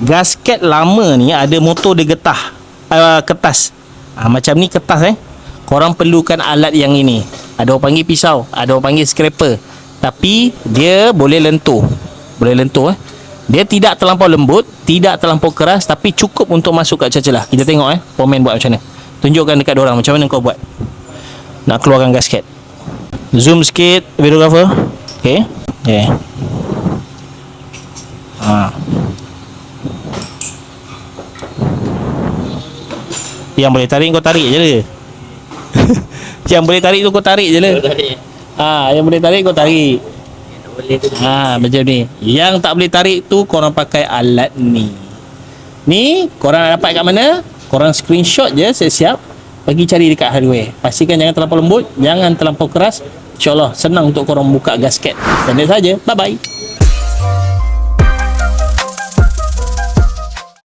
gasket lama ni ada motor dia getah, kertas. Macam ni kertas korang perlukan alat yang ini. Ada orang panggil pisau, ada orang panggil scraper. Tapi dia boleh lentur. Dia tidak terlampau lembut, tidak terlampau keras, tapi cukup untuk masuk kat celah. Kita tengok Pomen buat macam mana. Tunjukkan dekat diorang macam mana kau buat nak keluarkan gasket. Zoom sikit videographer. Okay. Yang boleh tarik kau tarik je lah. Yang boleh tarik tu kau tarik je lah. Yang boleh tarik kau tarik. Macam ni. Yang tak boleh tarik tu korang pakai alat ni. Ni korang nak dapat kat mana? Korang screenshot je siap-siap, pergi cari dekat hardware. Pastikan jangan terlampau lembut, jangan terlampau keras. InsyaAllah senang untuk korang buka gasket. Dan saja. Bye bye.